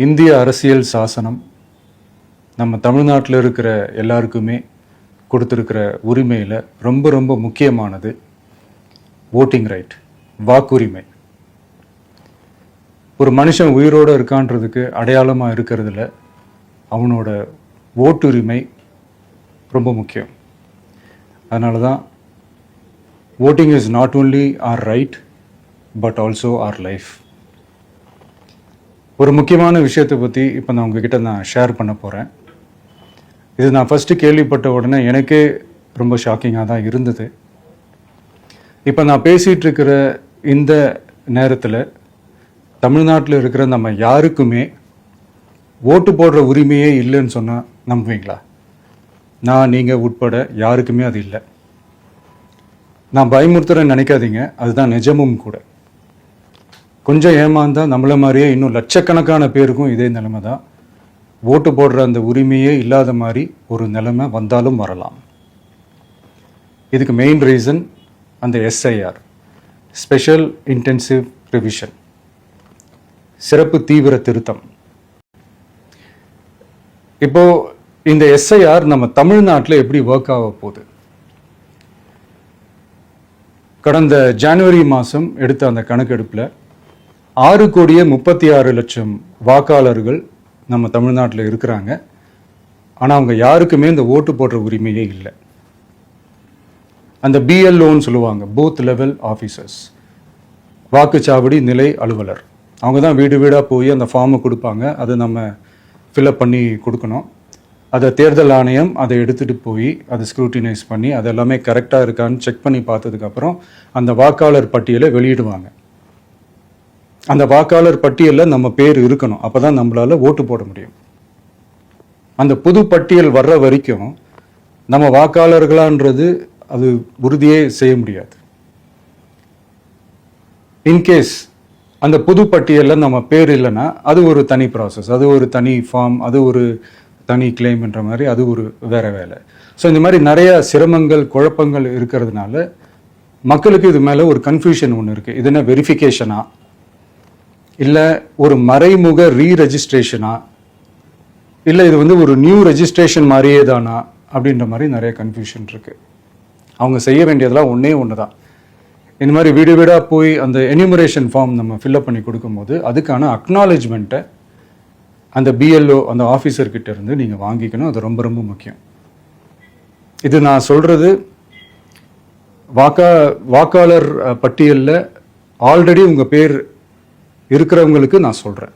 இந்திய அரசியல் சாசனம் நம்ம தமிழ்நாட்டில் இருக்கிற எல்லாருக்குமே கொடுத்துருக்கிற உரிமையில் ரொம்ப ரொம்ப முக்கியமானது ஓட்டிங் ரைட், வாக்குரிமை. ஒரு மனுஷன் உயிரோடு இருக்கான்றதுக்கு அடையாளமாக இருக்கிறதுல அவனோட ஓட்டுரிமை ரொம்ப முக்கியம். அதனால தான் voting is not only our right but also our life. ஒரு முக்கியமான விஷயத்தை பற்றி இப்போ நான் உங்ககிட்ட ஷேர் பண்ண போகிறேன். இது நான் ஃபஸ்ட்டு கேள்விப்பட்ட உடனே எனக்கே ரொம்ப ஷாக்கிங்காக தான் இருந்தது. இப்போ நான் பேசிகிட்டு இருக்கிற இந்த நேரத்தில் தமிழ்நாட்டில் இருக்கிற நம்ம யாருக்குமே ஓட்டு போடுற உரிமையே இல்லைன்னு சொன்னால் நம்புவீங்களா? நான் நீங்கள் உட்பட யாருக்குமே அது இல்லை. நான் பயமுறுத்துறேன்னு நினைக்காதீங்க, அதுதான் நிஜமும் கூட. கொஞ்சம் ஏமாந்தா நம்மள மாதிரியே இன்னும் லட்சக்கணக்கான பேருக்கும் இதே நிலைமை தான். ஓட்டு போடுற அந்த உரிமையே இல்லாத மாதிரி ஒரு நிலைமை வந்தாலும் வரலாம். இதுக்கு மெயின் ரீசன் அந்த எஸ்ஐஆர், ஸ்பெஷல் இன்டென்சிவ் ரிவிஷன், சிறப்பு தீவிர திருத்தம். இப்போ இந்த எஸ்ஐஆர் நம்ம தமிழ்நாட்டில் எப்படி ஒர்க் ஆக போகுது? கடந்த ஜனவரி மாதம் எடுத்த அந்த கணக்கெடுப்பில் 6,36,00,000 வாக்காளர்கள் நம்ம தமிழ்நாட்டில் இருக்கிறாங்க. ஆனால் அவங்க யாருக்குமே இந்த ஓட்டு போடுற உரிமையே இல்லை. அந்த பிஎல்ஓன்னு சொல்லுவாங்க, பூத் லெவல் ஆஃபீஸர்ஸ், வாக்குச்சாவடி நிலை அலுவலர். அவங்க தான் வீடு வீடாக போய் அந்த ஃபார்மை கொடுப்பாங்க. அதை நம்ம ஃபில்அப் பண்ணி கொடுக்கணும். அதை தேர்தல் ஆணையம் அதை எடுத்துகிட்டு போய் அதை ஸ்க்ரூட்டினைஸ் பண்ணி அது எல்லாமே கரெக்டாக இருக்கான்னு செக் பண்ணி பார்த்ததுக்கப்புறம் அந்த வாக்காளர் பட்டியலை வெளியிடுவாங்க. அந்த வாக்காளர் பட்டியலில் நம்ம பேர் இருக்கணும், அப்போ தான் நம்மளால் ஓட்டு போட முடியும். அந்த புது பட்டியல் வர்ற வரைக்கும் நம்ம வாக்காளர்களான்றது அது உறுதியே செய்ய முடியாது. இன்கேஸ் அந்த புது பட்டியலில் நம்ம பேர் இல்லைன்னா அது ஒரு தனி ப்ராசஸ், அது ஒரு தனி ஃபார்ம், அது ஒரு தனி கிளைம்ன்ற மாதிரி அது ஒரு வேற வேலை. ஸோ இந்த மாதிரி நிறைய சிரமங்கள் குழப்பங்கள் இருக்கிறதுனால மக்களுக்கு இது மேலே ஒரு கன்ஃபியூஷன் ஒன்று இருக்குது. இது என்ன வெரிஃபிகேஷனா இல்லை ஒரு மறைமுக ரீரெஜிஸ்ட்ரேஷனா இல்லை இது ஒரு நியூ ரெஜிஸ்ட்ரேஷன் மாதிரியே தானா அப்படின்ற மாதிரி நிறைய கன்ஃபியூஷன் இருக்குது. அவங்க செய்ய வேண்டியதெல்லாம் ஒன்று தான். இந்த மாதிரி வீடு வீடாக போய் அந்த என்யூமரேஷன் ஃபார்ம் நம்ம ஃபில்அப் பண்ணி கொடுக்கும்போது அதுக்கான அக்னாலேஜ்மெண்ட்டை அந்த பிஎல்ஓ அந்த ஆஃபீஸர்கிட்ட இருந்து நீங்கள் வாங்கிக்கணும். அது ரொம்ப ரொம்ப முக்கியம். இது நான் சொல்கிறது வாக்காளர் பட்டியலில் ஆல்ரெடி உங்கள் பேர் இருக்கிறவங்களுக்கு நான் சொல்கிறேன்.